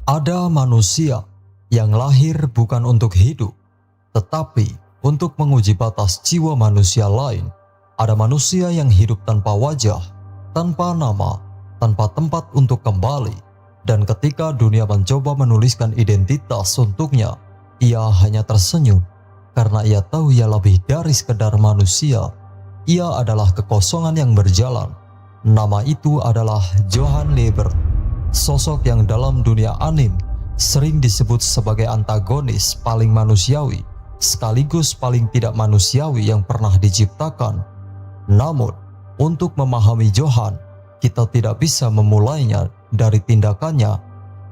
Ada manusia yang lahir bukan untuk hidup, tetapi untuk menguji batas jiwa manusia lain. Ada manusia yang hidup tanpa wajah, tanpa nama, tanpa tempat untuk kembali. Dan ketika dunia mencoba menuliskan identitas untuknya, ia hanya tersenyum karena ia tahu ia lebih dari sekedar manusia. Ia adalah kekosongan yang berjalan. Nama itu adalah Johann Liebert, sosok yang dalam dunia anime sering disebut sebagai antagonis paling manusiawi, sekaligus paling tidak manusiawi yang pernah diciptakan. Namun, untuk memahami Johann, kita tidak bisa memulainya dari tindakannya.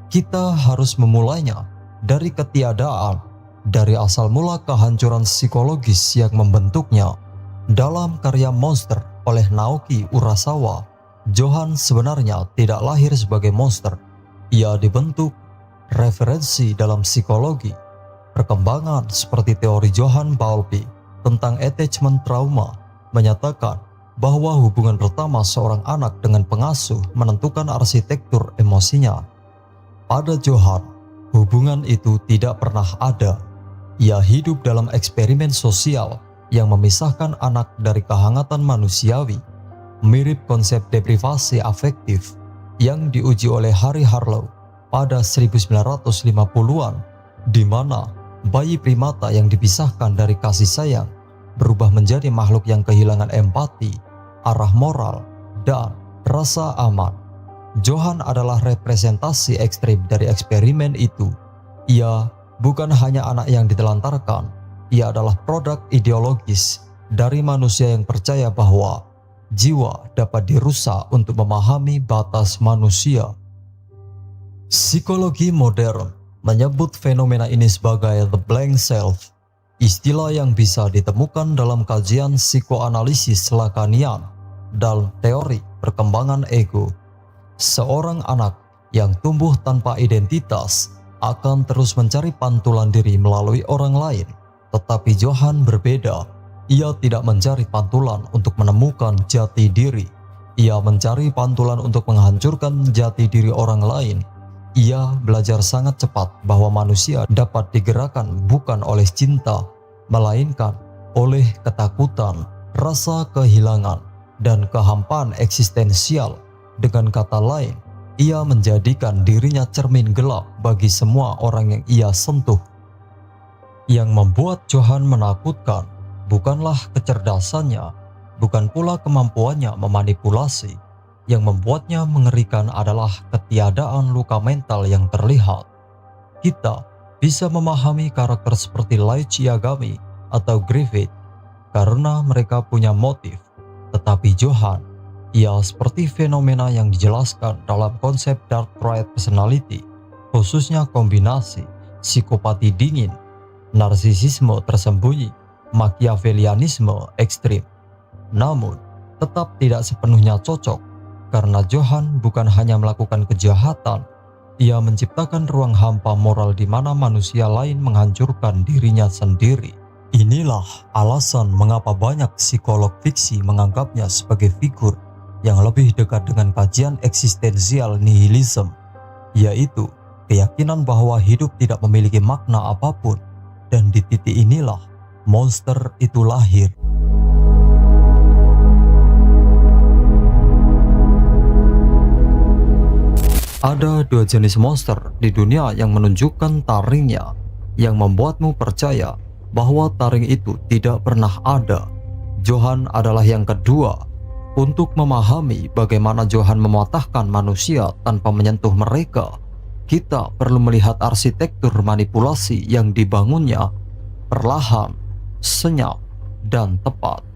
Kita harus memulainya dari ketiadaan, dari asal mula kehancuran psikologis yang membentuknya. Dalam karya Monster oleh Naoki Urasawa, Johann sebenarnya tidak lahir sebagai monster. Ia dibentuk. Referensi dalam psikologi perkembangan seperti teori Johann Bowlby tentang attachment trauma menyatakan bahwa hubungan pertama seorang anak dengan pengasuh menentukan arsitektur emosinya. Pada Johann, hubungan itu tidak pernah ada. Ia hidup dalam eksperimen sosial yang memisahkan anak dari kehangatan manusiawi, mirip konsep deprivasi afektif yang diuji oleh Harry Harlow pada 1950-an, di mana bayi primata yang dipisahkan dari kasih sayang berubah menjadi makhluk yang kehilangan empati, arah moral, dan rasa aman. Johann adalah representasi ekstrim dari eksperimen itu. Ia bukan hanya anak yang ditelantarkan, ia adalah produk ideologis dari manusia yang percaya bahwa jiwa dapat dirusak untuk memahami batas manusia. Psikologi modern menyebut fenomena ini sebagai the blank self, istilah yang bisa ditemukan dalam kajian psikoanalisis Lacanian dan teori perkembangan ego. Seorang anak yang tumbuh tanpa identitas akan terus mencari pantulan diri melalui orang lain, tetapi Johann berbeda. Ia tidak mencari pantulan untuk menemukan jati diri. Ia mencari pantulan untuk menghancurkan jati diri orang lain. Ia belajar sangat cepat bahwa manusia dapat digerakkan bukan oleh cinta, melainkan oleh ketakutan, rasa kehilangan, dan kehampaan eksistensial. Dengan kata lain, ia menjadikan dirinya cermin gelap bagi semua orang yang ia sentuh. Yang membuat Johann menakutkan bukanlah kecerdasannya, bukan pula kemampuannya memanipulasi. Yang membuatnya mengerikan adalah ketiadaan luka mental yang terlihat. Kita bisa memahami karakter seperti Light Yagami atau Griffith karena mereka punya motif. Tetapi Johann, ia seperti fenomena yang dijelaskan dalam konsep Dark Trait Personality, khususnya kombinasi psikopati dingin, narsisisme tersembunyi, Machiavellianisme ekstrim. Namun, tetap tidak sepenuhnya cocok. Karena Johann bukan hanya melakukan kejahatan, ia menciptakan ruang hampa moral di mana manusia lain menghancurkan dirinya sendiri. Inilah alasan mengapa banyak psikolog fiksi menganggapnya sebagai figur yang lebih dekat dengan kajian eksistensial nihilisme, yaitu keyakinan bahwa hidup tidak memiliki makna apapun, dan di titik inilah monster itu lahir. Ada dua jenis monster di dunia yang menunjukkan taringnya, yang membuatmu percaya bahwa taring itu tidak pernah ada. Johann adalah yang kedua. Untuk memahami bagaimana Johann mematahkan manusia tanpa menyentuh mereka, kita perlu melihat arsitektur manipulasi yang dibangunnya, perlahan, senyap, dan tepat.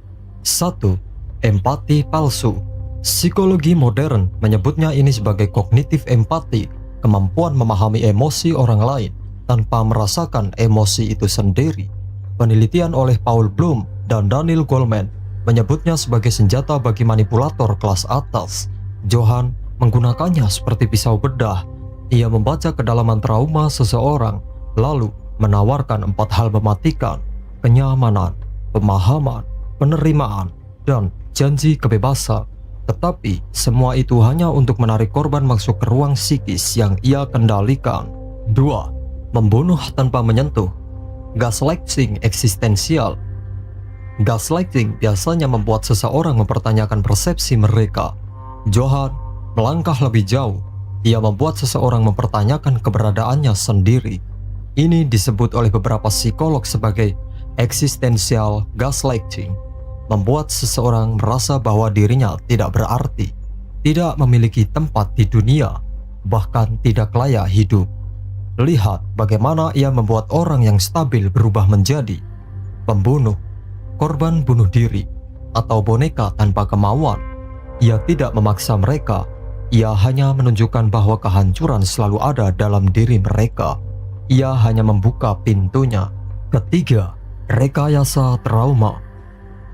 1. Empati palsu. Psikologi modern menyebutnya ini sebagai kognitif empati, kemampuan memahami emosi orang lain tanpa merasakan emosi itu sendiri. Penelitian oleh Paul Bloom dan Daniel Goleman menyebutnya sebagai senjata bagi manipulator kelas atas. Johann menggunakannya seperti pisau bedah. Ia membaca kedalaman trauma seseorang, lalu menawarkan 4 hal mematikan: kenyamanan, pemahaman, penerimaan, dan janji kebebasan. Tetapi semua itu hanya untuk menarik korban masuk ke ruang psikis yang ia kendalikan. 2. Membunuh tanpa menyentuh. Gaslighting eksistensial. Gaslighting biasanya membuat seseorang mempertanyakan persepsi mereka. Johan melangkah lebih jauh. Ia membuat seseorang mempertanyakan keberadaannya sendiri. Ini disebut oleh beberapa psikolog sebagai existential gaslighting. Membuat seseorang merasa bahwa dirinya tidak berarti, tidak memiliki tempat di dunia, bahkan tidak layak hidup. Lihat bagaimana ia membuat orang yang stabil berubah menjadi pembunuh, korban bunuh diri, atau boneka tanpa kemauan. Ia tidak memaksa mereka, ia hanya menunjukkan bahwa kehancuran selalu ada dalam diri mereka. Ia hanya membuka pintunya. Ketiga, rekayasa trauma.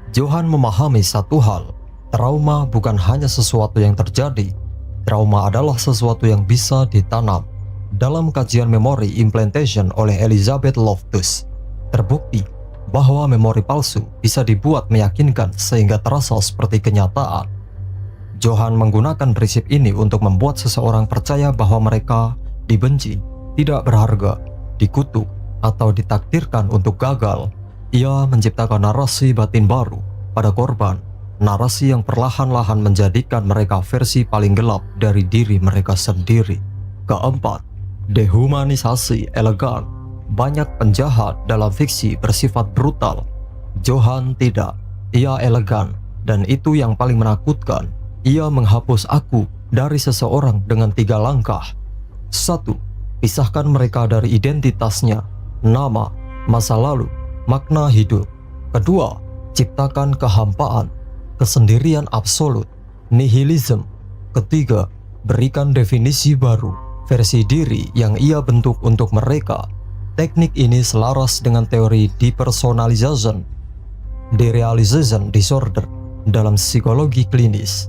Johan memahami satu hal, trauma bukan hanya sesuatu yang terjadi. Trauma adalah sesuatu yang bisa ditanam. Dalam kajian memori implantation oleh Elizabeth Loftus, terbukti bahwa memori palsu bisa dibuat meyakinkan sehingga terasa seperti kenyataan. Johan menggunakan prinsip ini untuk membuat seseorang percaya bahwa mereka dibenci, tidak berharga, dikutuk, atau ditakdirkan untuk gagal. Ia menciptakan narasi batin baru pada korban, narasi yang perlahan-lahan menjadikan mereka versi paling gelap dari diri mereka sendiri. Keempat, dehumanisasi elegan. Banyak penjahat dalam fiksi bersifat brutal. Johan tidak, ia elegan, dan itu yang paling menakutkan. Ia menghapus aku dari seseorang dengan 3 langkah. 1. Pisahkan mereka dari identitasnya, nama, masa lalu, makna hidup. Kedua, ciptakan kehampaan, kesendirian absolut, nihilisme. Ketiga, berikan definisi baru, versi diri yang ia bentuk untuk mereka. Teknik ini selaras dengan teori depersonalization, derealization disorder dalam psikologi klinis.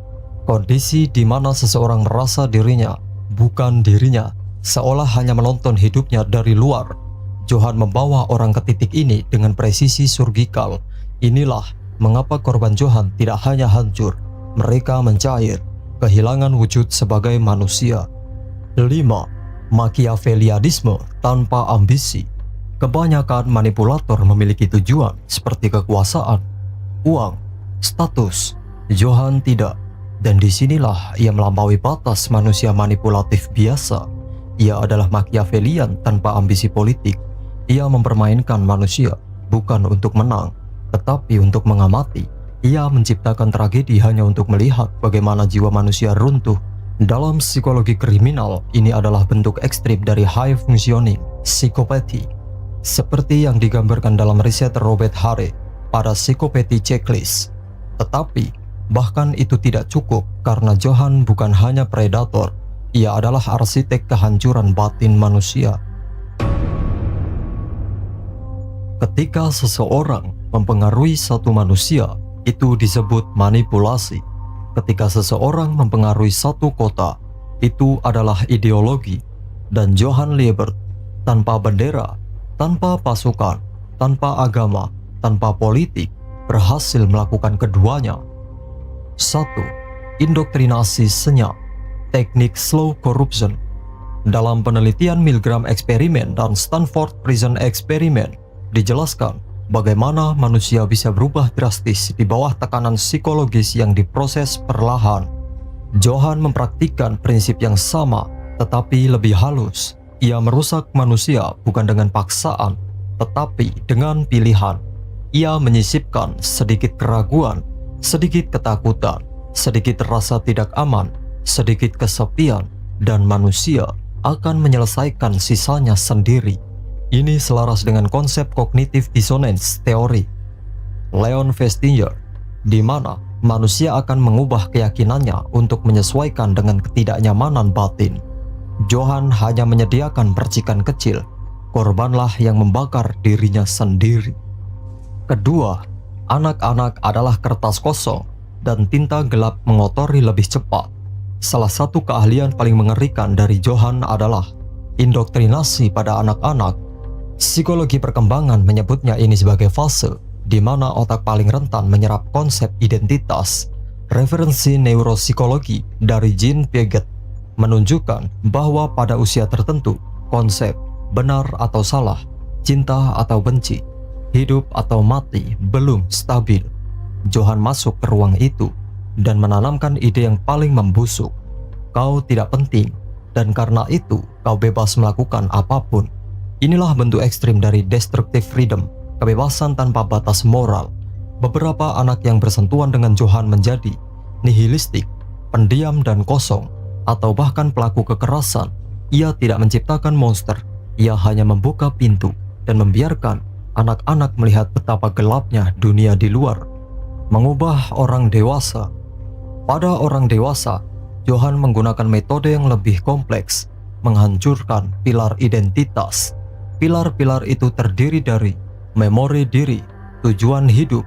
Kondisi di mana seseorang merasa dirinya bukan dirinya, seolah hanya menonton hidupnya dari luar. Johan membawa orang ke titik ini dengan presisi surgikal. Inilah mengapa korban Johan tidak hanya hancur, mereka mencair, kehilangan wujud sebagai manusia. 5. Machiavellianisme tanpa ambisi. Kebanyakan manipulator memiliki tujuan seperti kekuasaan, uang, status. Johan tidak. Dan disinilah ia melampaui batas manusia manipulatif biasa. Ia adalah Machiavellian tanpa ambisi politik. Ia mempermainkan manusia bukan untuk menang, tetapi untuk mengamati. Ia menciptakan tragedi hanya untuk melihat bagaimana jiwa manusia runtuh. Dalam psikologi kriminal, ini adalah bentuk ekstrim dari high functioning psychopathy, seperti yang digambarkan dalam riset Robert Hare pada Psychopathy Checklist. Tetapi bahkan itu tidak cukup karena Johan bukan hanya predator, ia adalah arsitek kehancuran batin manusia. Ketika seseorang mempengaruhi satu manusia, itu disebut manipulasi. Ketika seseorang mempengaruhi satu kota, itu adalah ideologi. Dan Johan Liebert, tanpa bendera, tanpa pasukan, tanpa agama, tanpa politik, berhasil melakukan keduanya. 1. Indoktrinasi senyap, teknik slow corruption. Dalam penelitian Milgram Eksperimen dan Stanford Prison Experiment, dijelaskan bagaimana manusia bisa berubah drastis di bawah tekanan psikologis yang diproses perlahan. Johan mempraktikkan prinsip yang sama, tetapi lebih halus. Ia merusak manusia bukan dengan paksaan, tetapi dengan pilihan. Ia menyisipkan sedikit keraguan, sedikit ketakutan, sedikit rasa tidak aman, sedikit kesepian, dan manusia akan menyelesaikan sisanya sendiri. Ini selaras dengan konsep cognitive dissonance teori Leon Festinger, di mana manusia akan mengubah keyakinannya untuk menyesuaikan dengan ketidaknyamanan batin. Johan hanya menyediakan percikan kecil, korbanlah yang membakar dirinya sendiri. Kedua, anak-anak adalah kertas kosong dan tinta gelap mengotori lebih cepat. Salah satu keahlian paling mengerikan dari Johan adalah indoktrinasi pada anak-anak. Psikologi perkembangan menyebutnya ini sebagai fase di mana otak paling rentan menyerap konsep identitas. Referensi neuropsikologi dari Jean Piaget menunjukkan bahwa pada usia tertentu, konsep benar atau salah, cinta atau benci, hidup atau mati belum stabil. Johan masuk ke ruang itu dan menanamkan ide yang paling membusuk. Kau tidak penting, dan karena itu kau bebas melakukan apapun. Inilah bentuk ekstrim dari destructive freedom, kebebasan tanpa batas moral. Beberapa anak yang bersentuhan dengan Johan menjadi nihilistik, pendiam dan kosong, atau bahkan pelaku kekerasan. Ia tidak menciptakan monster, ia hanya membuka pintu dan membiarkan anak-anak melihat betapa gelapnya dunia di luar. Mengubah orang dewasa. Pada orang dewasa, Johan menggunakan metode yang lebih kompleks, menghancurkan pilar identitas. Pilar-pilar itu terdiri dari memori diri, tujuan hidup,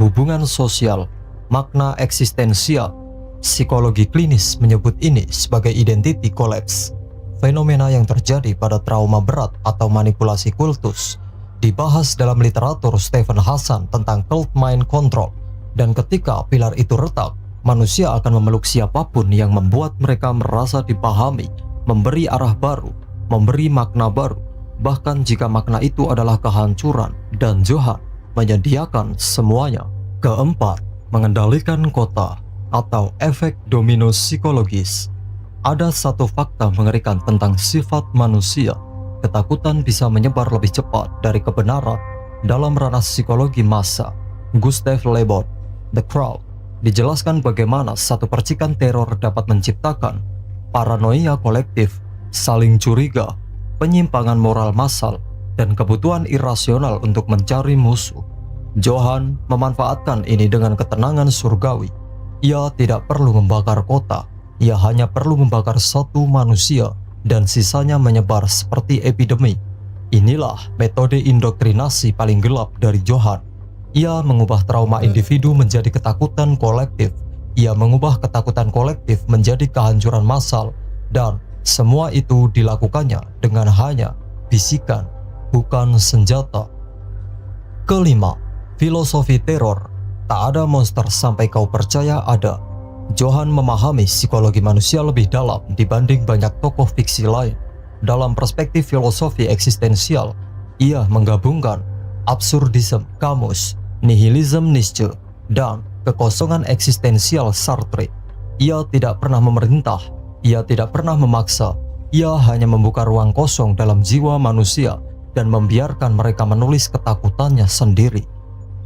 hubungan sosial, makna eksistensial. Psikologi klinis menyebut ini sebagai identity collapse. Fenomena yang terjadi pada trauma berat atau manipulasi kultus dibahas dalam literatur Stephen Hassan tentang cult mind control. Dan ketika pilar itu retak, manusia akan memeluk siapapun yang membuat mereka merasa dipahami, memberi arah baru, memberi makna baru, bahkan jika makna itu adalah kehancuran, dan Johan menyediakan semuanya. Keempat, mengendalikan kota atau efek domino psikologis. Ada satu fakta mengerikan tentang sifat manusia. Ketakutan bisa menyebar lebih cepat dari kebenaran. Dalam ranah psikologi massa, Gustav Le Bon, The Crowd, dijelaskan bagaimana satu percikan teror dapat menciptakan paranoia kolektif, saling curiga, penyimpangan moral massal, dan kebutuhan irasional untuk mencari musuh. Johan memanfaatkan ini dengan ketenangan surgawi. Ia tidak perlu membakar kota, ia hanya perlu membakar satu manusia, dan sisanya menyebar seperti epidemi. Inilah metode indoktrinasi paling gelap dari Johan. Ia mengubah trauma individu menjadi ketakutan kolektif. Ia mengubah ketakutan kolektif menjadi kehancuran massal, dan semua itu dilakukannya dengan hanya bisikan, bukan senjata. Kelima, filosofi teror. Tak ada monster sampai kau percaya ada. Johan memahami psikologi manusia lebih dalam dibanding banyak tokoh fiksi lain. Dalam perspektif filosofi eksistensial, ia menggabungkan absurdisme Camus, nihilisme Nietzsche, dan kekosongan eksistensial Sartre. Ia tidak pernah memerintah, ia tidak pernah memaksa, ia hanya membuka ruang kosong dalam jiwa manusia dan membiarkan mereka menulis ketakutannya sendiri.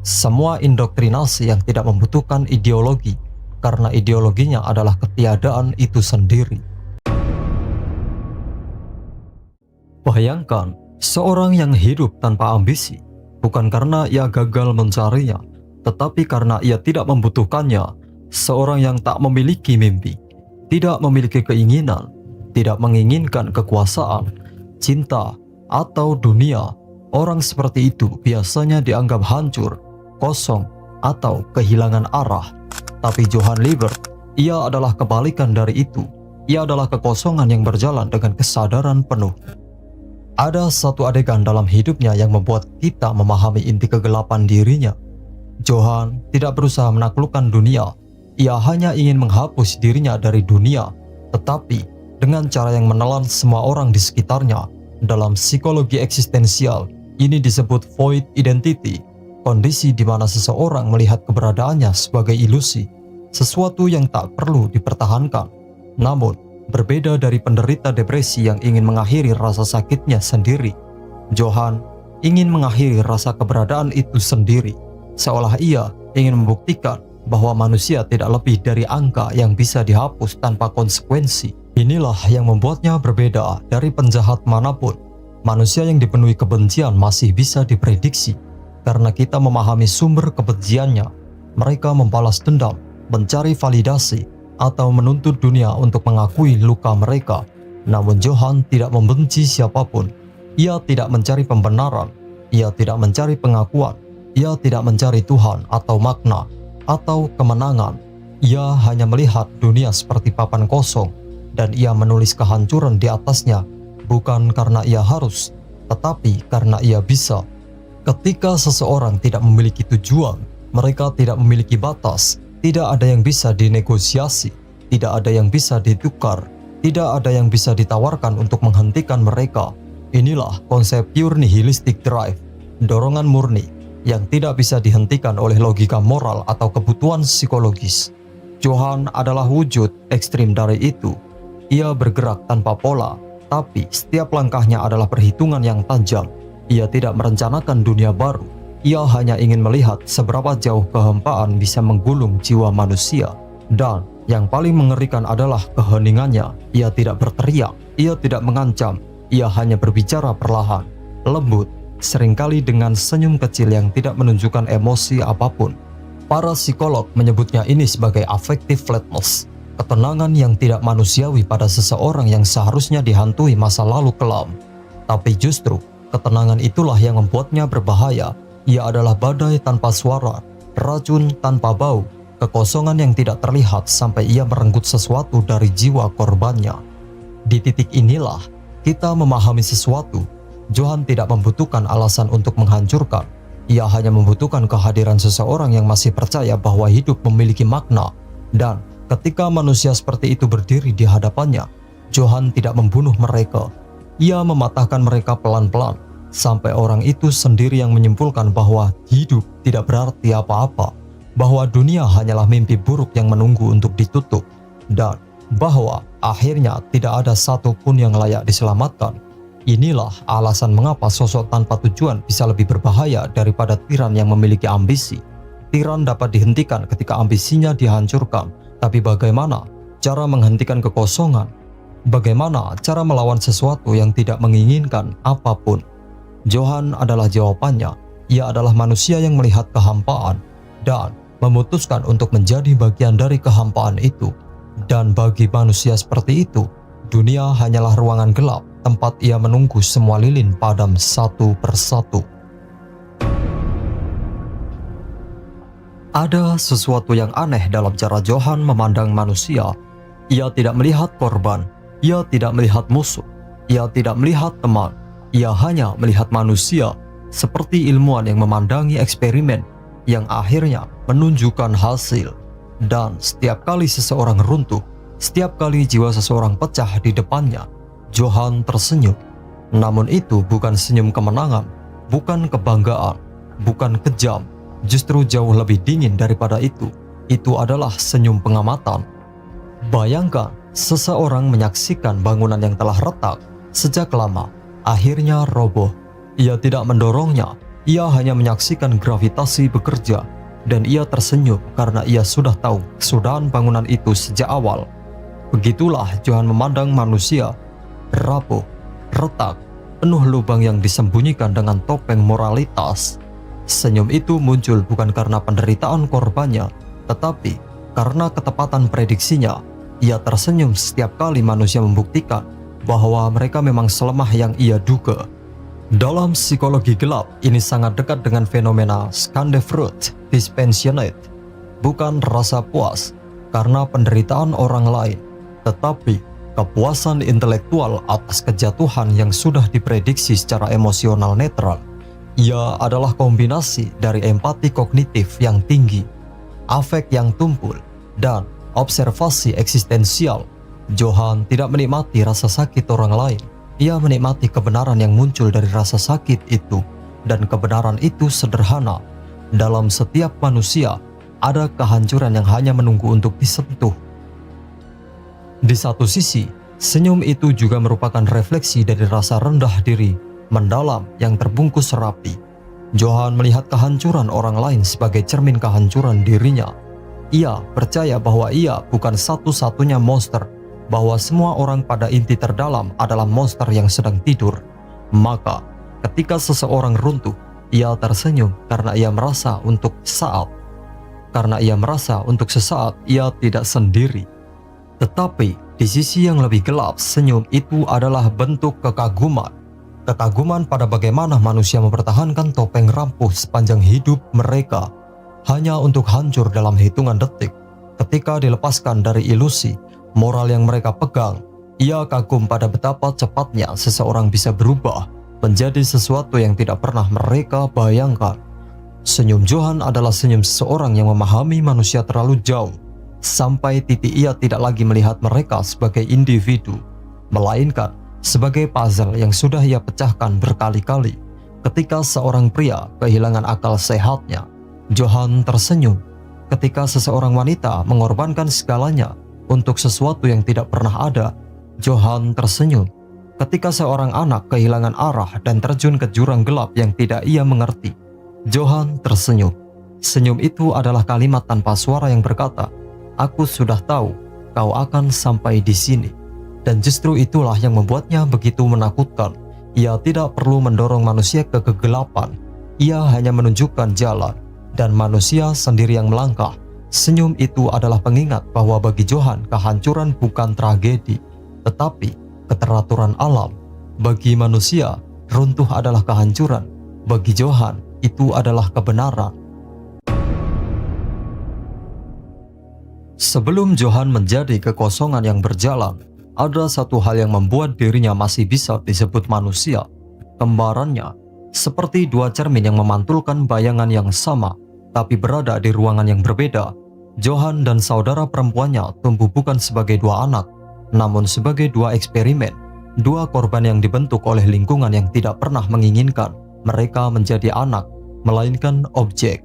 Semua indoktrinasi yang tidak membutuhkan ideologi, karena ideologinya adalah ketiadaan itu sendiri. Bayangkan seorang yang hidup tanpa ambisi, bukan karena ia gagal mencarinya, tetapi karena ia tidak membutuhkannya. Seorang yang tak memiliki mimpi, tidak memiliki keinginan, tidak menginginkan kekuasaan, cinta, atau dunia. Orang seperti itu biasanya dianggap hancur, kosong, atau kehilangan arah. Tapi Johan Liebert, ia adalah kebalikan dari itu. Ia adalah kekosongan yang berjalan dengan kesadaran penuh. Ada satu adegan dalam hidupnya yang membuat kita memahami inti kegelapan dirinya. Johan tidak berusaha menaklukkan dunia. Ia hanya ingin menghapus dirinya dari dunia, tetapi dengan cara yang menelan semua orang di sekitarnya. Dalam psikologi eksistensial, ini disebut void identity. Kondisi di mana seseorang melihat keberadaannya sebagai ilusi, sesuatu yang tak perlu dipertahankan. Namun, berbeda dari penderita depresi yang ingin mengakhiri rasa sakitnya sendiri, Johan ingin mengakhiri rasa keberadaan itu sendiri, seolah ia ingin membuktikan bahwa manusia tidak lebih dari angka yang bisa dihapus tanpa konsekuensi. Inilah yang membuatnya berbeda dari penjahat manapun. Manusia yang dipenuhi kebencian masih bisa diprediksi, karena kita memahami sumber kebenciannya. Mereka membalas dendam, mencari validasi, atau menuntut dunia untuk mengakui luka mereka. Namun Johan tidak membenci siapapun. Ia tidak mencari pembenaran, ia tidak mencari pengakuan, ia tidak mencari Tuhan atau makna, atau kemenangan. Ia hanya melihat dunia seperti papan kosong, dan ia menulis kehancuran di atasnya, bukan karena ia harus, tetapi karena ia bisa. Ketika seseorang tidak memiliki tujuan, mereka tidak memiliki batas, Tidak ada yang bisa dinegosiasi, tidak ada yang bisa ditukar, tidak ada yang bisa ditawarkan untuk menghentikan mereka. Inilah konsep pure nihilistic drive, dorongan murni yang tidak bisa dihentikan oleh logika moral atau kebutuhan psikologis. Johann adalah wujud ekstrim dari itu. Ia bergerak tanpa pola, tapi setiap langkahnya adalah perhitungan yang tajam. Ia tidak merencanakan dunia baru. Ia hanya ingin melihat seberapa jauh kehampaan bisa menggulung jiwa manusia. Dan yang paling mengerikan adalah keheningannya. Ia tidak berteriak, ia tidak mengancam, ia hanya berbicara perlahan, lembut, seringkali dengan senyum kecil yang tidak menunjukkan emosi apapun. Para psikolog menyebutnya ini sebagai affective flatness, ketenangan yang tidak manusiawi pada seseorang yang seharusnya dihantui masa lalu kelam. Tapi justru, ketenangan itulah yang membuatnya berbahaya. Ia adalah badai tanpa suara, racun tanpa bau, kekosongan yang tidak terlihat sampai ia merenggut sesuatu dari jiwa korbannya. Di titik inilah, kita memahami sesuatu. Johann tidak membutuhkan alasan untuk menghancurkan. Ia hanya membutuhkan kehadiran seseorang yang masih percaya bahwa hidup memiliki makna. Dan ketika manusia seperti itu berdiri di hadapannya, Johann tidak membunuh mereka. Ia mematahkan mereka pelan-pelan, sampai orang itu sendiri yang menyimpulkan bahwa hidup tidak berarti apa-apa, bahwa dunia hanyalah mimpi buruk yang menunggu untuk ditutup, dan bahwa akhirnya tidak ada satupun yang layak diselamatkan. Inilah alasan mengapa sosok tanpa tujuan bisa lebih berbahaya daripada tiran yang memiliki ambisi. Tiran dapat dihentikan ketika ambisinya dihancurkan, tapi bagaimana cara menghentikan kekosongan? Bagaimana cara melawan sesuatu yang tidak menginginkan apapun? Johann adalah jawabannya. Ia adalah manusia yang melihat kehampaan dan memutuskan untuk menjadi bagian dari kehampaan itu. Dan bagi manusia seperti itu, dunia hanyalah ruangan gelap, tempat ia menunggu semua lilin padam satu persatu. Ada sesuatu yang aneh dalam cara Johann memandang manusia. Ia tidak melihat korban, ia tidak melihat musuh, ia tidak melihat teman. Ia hanya melihat manusia seperti ilmuwan yang memandangi eksperimen yang akhirnya menunjukkan hasil. Dan setiap kali seseorang runtuh, setiap kali jiwa seseorang pecah di depannya, Johann tersenyum. Namun itu bukan senyum kemenangan, bukan kebanggaan, bukan kejam, justru jauh lebih dingin daripada itu. Itu adalah senyum pengamatan. Bayangkan seseorang menyaksikan bangunan yang telah retak sejak lama akhirnya roboh. Ia tidak mendorongnya, ia hanya menyaksikan gravitasi bekerja, dan ia tersenyum karena ia sudah tahu kesudahan bangunan itu sejak awal. Begitulah Johann memandang manusia, rapuh, retak, penuh lubang yang disembunyikan dengan topeng moralitas. Senyum itu muncul bukan karena penderitaan korbannya, tetapi karena ketepatan prediksinya. Ia tersenyum setiap kali manusia membuktikan bahwa mereka memang selemah yang ia duga. Dalam psikologi gelap, ini sangat dekat dengan fenomena Skandefruit Dispensionate. Bukan rasa puas karena penderitaan orang lain, tetapi kepuasan intelektual atas kejatuhan yang sudah diprediksi secara emosional netral. Ia adalah kombinasi dari empati kognitif yang tinggi, afek yang tumpul, dan observasi eksistensial. Johann tidak menikmati rasa sakit orang lain. Ia menikmati kebenaran yang muncul dari rasa sakit itu, dan kebenaran itu sederhana. Dalam setiap manusia, ada kehancuran yang hanya menunggu untuk disentuh. Di satu sisi, senyum itu juga merupakan refleksi dari rasa rendah diri mendalam yang terbungkus rapi. Johann melihat kehancuran orang lain sebagai cermin kehancuran dirinya. Ia percaya bahwa ia bukan satu-satunya monster, bahwa semua orang pada inti terdalam adalah monster yang sedang tidur. Maka, ketika seseorang runtuh, ia tersenyum karena ia merasa untuk sesaat. Karena ia merasa untuk sesaat ia tidak sendiri. Tetapi, di sisi yang lebih gelap, senyum itu adalah bentuk kekaguman. Kekaguman pada bagaimana manusia mempertahankan topeng rampuh sepanjang hidup mereka, hanya untuk hancur dalam hitungan detik. Ketika dilepaskan dari ilusi moral yang mereka pegang, ia kagum pada betapa cepatnya seseorang bisa berubah menjadi sesuatu yang tidak pernah mereka bayangkan. Senyum Johan adalah senyum seseorang yang memahami manusia terlalu jauh, sampai titik ia tidak lagi melihat mereka sebagai individu, melainkan sebagai puzzle yang sudah ia pecahkan berkali-kali. Ketika seorang pria kehilangan akal sehatnya, Johan tersenyum. Ketika seseorang wanita mengorbankan segalanya untuk sesuatu yang tidak pernah ada, Johan tersenyum. Ketika seorang anak kehilangan arah dan terjun ke jurang gelap yang tidak ia mengerti, Johan tersenyum. Senyum itu adalah kalimat tanpa suara yang berkata, "Aku sudah tahu kau akan sampai di sini." Dan justru itulah yang membuatnya begitu menakutkan. Ia tidak perlu mendorong manusia ke kegelapan. Ia hanya menunjukkan jalan, dan manusia sendiri yang melangkah. Senyum itu adalah pengingat bahwa bagi Johan kehancuran bukan tragedi, tetapi keteraturan alam. Bagi manusia, runtuh adalah kehancuran. Bagi Johan, itu adalah kebenaran. Sebelum Johan menjadi kekosongan yang berjalan, ada satu hal yang membuat dirinya masih bisa disebut manusia. Kembarannya, seperti dua cermin yang memantulkan bayangan yang sama, tapi berada di ruangan yang berbeda. Johan dan saudara perempuannya tumbuh bukan sebagai dua anak, namun sebagai dua eksperimen, dua korban yang dibentuk oleh lingkungan yang tidak pernah menginginkan mereka menjadi anak, melainkan objek.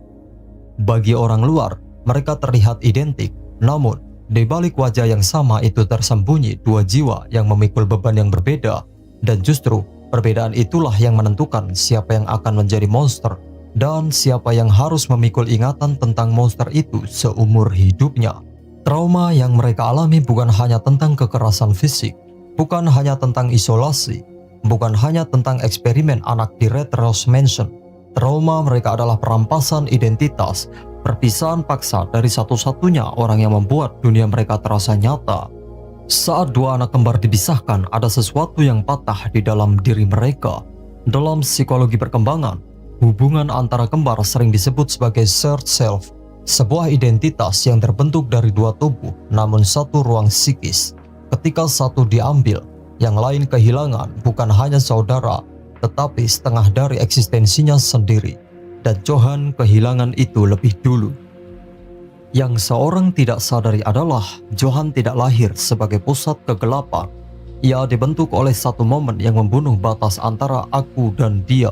Bagi orang luar, mereka terlihat identik, namun di balik wajah yang sama itu tersembunyi dua jiwa yang memikul beban yang berbeda, dan justru perbedaan itulah yang menentukan siapa yang akan menjadi monster dan siapa yang harus memikul ingatan tentang monster itu seumur hidupnya. Trauma yang mereka alami bukan hanya tentang kekerasan fisik, bukan hanya tentang isolasi, bukan hanya tentang eksperimen anak di Red Rose Mansion. Trauma mereka adalah perampasan identitas, perpisahan paksa dari satu-satunya orang yang membuat dunia mereka terasa nyata. Saat dua anak kembar dipisahkan, ada sesuatu yang patah di dalam diri mereka. Dalam psikologi perkembangan, hubungan antara kembar sering disebut sebagai shared self, sebuah identitas yang terbentuk dari dua tubuh namun satu ruang psikis. Ketika satu diambil, yang lain kehilangan bukan hanya saudara, tetapi setengah dari eksistensinya sendiri. Dan Johan kehilangan itu lebih dulu. Yang seorang tidak sadari adalah Johan tidak lahir sebagai pusat kegelapan. Ia dibentuk oleh satu momen yang membunuh batas antara aku dan dia.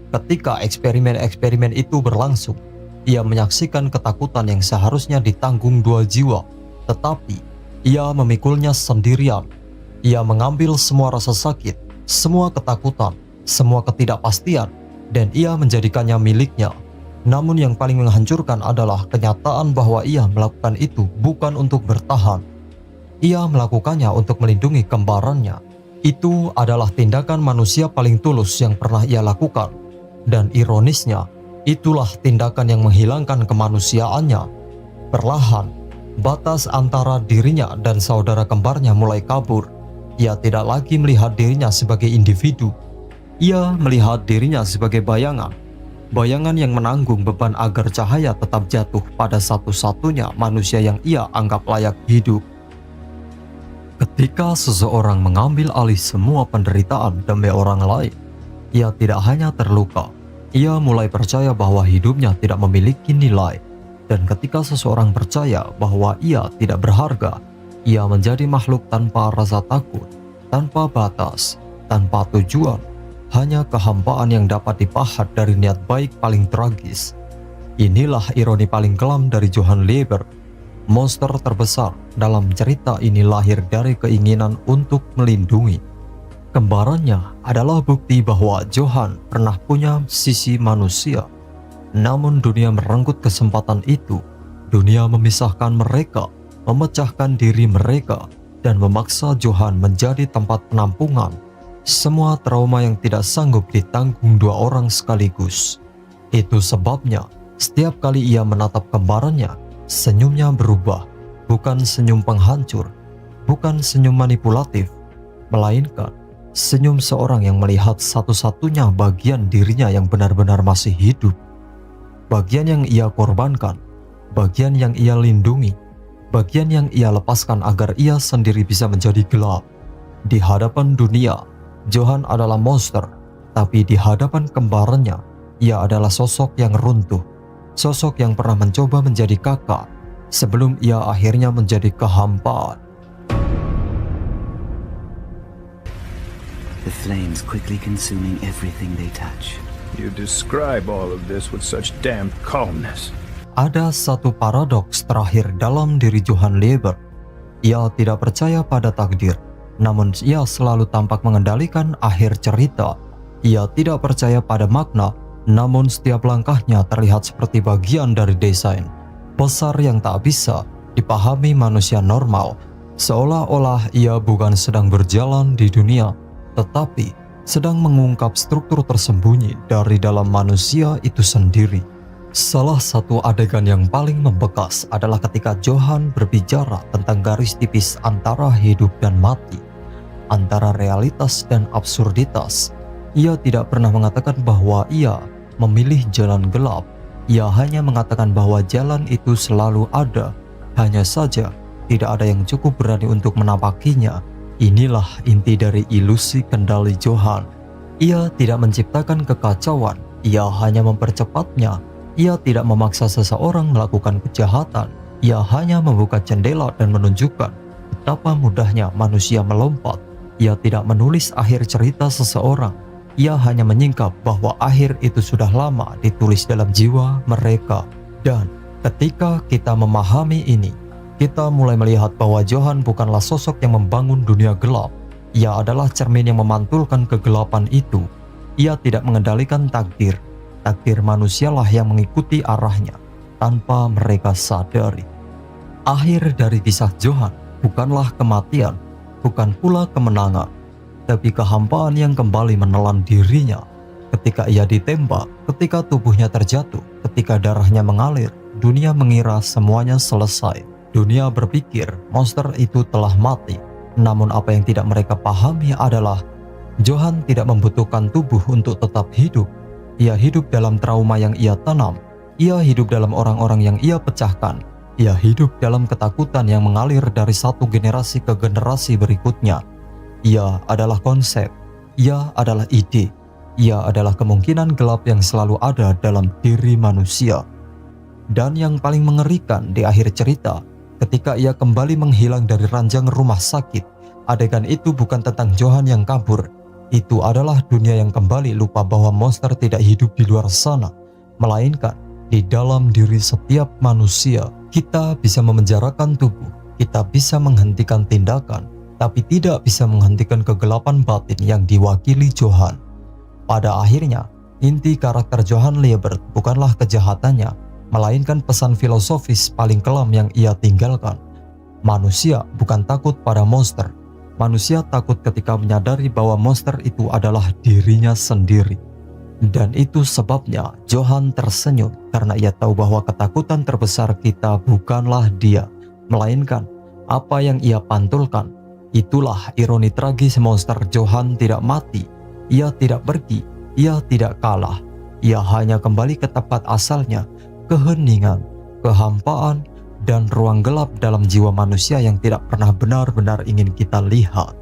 Ketika eksperimen-eksperimen itu berlangsung, ia menyaksikan ketakutan yang seharusnya ditanggung dua jiwa, tetapi ia memikulnya sendirian. Ia mengambil semua rasa sakit, semua ketakutan, semua ketidakpastian, dan ia menjadikannya miliknya. Namun yang paling menghancurkan adalah kenyataan bahwa ia melakukan itu bukan untuk bertahan. Ia melakukannya untuk melindungi kembarannya. Itu adalah tindakan manusia paling tulus yang pernah ia lakukan. Dan ironisnya, itulah tindakan yang menghilangkan kemanusiaannya. Perlahan, batas antara dirinya dan saudara kembarnya mulai kabur. Ia tidak lagi melihat dirinya sebagai individu. Ia melihat dirinya sebagai bayangan. Bayangan yang menanggung beban agar cahaya tetap jatuh pada satu-satunya manusia yang ia anggap layak hidup. Ketika seseorang mengambil alih semua penderitaan demi orang lain, ia tidak hanya terluka, ia mulai percaya bahwa hidupnya tidak memiliki nilai. Dan ketika seseorang percaya bahwa ia tidak berharga, ia menjadi makhluk tanpa rasa takut, tanpa batas, tanpa tujuan, hanya kehampaan yang dapat dipahat dari niat baik paling tragis. Inilah ironi paling kelam dari Johan Liebert. Monster terbesar dalam cerita ini lahir dari keinginan untuk melindungi. Kembarannya adalah bukti bahwa Johan pernah punya sisi manusia. Namun dunia merenggut kesempatan itu. Dunia memisahkan mereka, memecahkan diri mereka, dan memaksa Johan menjadi tempat penampungan semua trauma yang tidak sanggup ditanggung dua orang sekaligus. Itu sebabnya setiap kali ia menatap kembarannya, senyumnya berubah. Bukan senyum penghancur, bukan senyum manipulatif, melainkan senyum seorang yang melihat satu-satunya bagian dirinya yang benar-benar masih hidup. Bagian yang ia korbankan, bagian yang ia lindungi, bagian yang ia lepaskan agar ia sendiri bisa menjadi gelap. Di hadapan dunia, Johan adalah monster, tapi di hadapan kembarannya, ia adalah sosok yang runtuh, sosok yang pernah mencoba menjadi kakak, sebelum ia akhirnya menjadi kehampaan. The flames quickly consuming everything they touch. You describe all of this with such damn calmness. Ada satu paradoks terakhir dalam diri Johann Liebert. Ia tidak percaya pada takdir, namun ia selalu tampak mengendalikan akhir cerita. Ia tidak percaya pada makna, namun setiap langkahnya terlihat seperti bagian dari desain besar yang tak bisa dipahami manusia normal. Seolah-olah ia bukan sedang berjalan di dunia, tetapi sedang mengungkap struktur tersembunyi dari dalam manusia itu sendiri. Salah satu adegan yang paling membekas adalah ketika Johann berbicara tentang garis tipis antara hidup dan mati, antara realitas dan absurditas. Ia tidak pernah mengatakan bahwa ia memilih jalan gelap. Ia hanya mengatakan bahwa jalan itu selalu ada, hanya saja tidak ada yang cukup berani untuk menapakinya. Inilah inti dari ilusi kendali Johann. Ia tidak menciptakan kekacauan, ia hanya mempercepatnya. Ia tidak memaksa seseorang melakukan kejahatan, ia hanya membuka jendela dan menunjukkan betapa mudahnya manusia melompat. Ia tidak menulis akhir cerita seseorang, ia hanya menyingkap bahwa akhir itu sudah lama ditulis dalam jiwa mereka. Dan ketika kita memahami ini, kita mulai melihat bahwa Johann bukanlah sosok yang membangun dunia gelap. Ia adalah cermin yang memantulkan kegelapan itu. Ia tidak mengendalikan takdir. Takdir manusialah yang mengikuti arahnya tanpa mereka sadari. Akhir dari kisah Johann bukanlah kematian, bukan pula kemenangan, tapi kehampaan yang kembali menelan dirinya. Ketika ia ditembak, ketika tubuhnya terjatuh, ketika darahnya mengalir, dunia mengira semuanya selesai. Dunia berpikir monster itu telah mati. Namun apa yang tidak mereka pahami adalah Johann tidak membutuhkan tubuh untuk tetap hidup. Ia hidup dalam trauma yang ia tanam. Ia hidup dalam orang-orang yang ia pecahkan. Ia hidup dalam ketakutan yang mengalir dari satu generasi ke generasi berikutnya. Ia adalah konsep. Ia adalah ide. Ia adalah kemungkinan gelap yang selalu ada dalam diri manusia. Dan yang paling mengerikan di akhir cerita, ketika ia kembali menghilang dari ranjang rumah sakit, adegan itu bukan tentang Johann yang kabur. Itu adalah dunia yang kembali lupa bahwa monster tidak hidup di luar sana, melainkan di dalam diri setiap manusia. Kita bisa memenjarakan tubuh, kita bisa menghentikan tindakan, tapi tidak bisa menghentikan kegelapan batin yang diwakili Johann. Pada akhirnya, inti karakter Johann Liebert bukanlah kejahatannya, melainkan pesan filosofis paling kelam yang ia tinggalkan. Manusia bukan takut pada monster. Manusia takut ketika menyadari bahwa monster itu adalah dirinya sendiri. Dan itu sebabnya Johann tersenyum, karena ia tahu bahwa ketakutan terbesar kita bukanlah dia, melainkan apa yang ia pantulkan. Itulah ironi tragis monster. Johann tidak mati, ia tidak pergi, ia tidak kalah. Ia hanya kembali ke tempat asalnya, keheningan, kehampaan, dan ruang gelap dalam jiwa manusia yang tidak pernah benar-benar ingin kita lihat.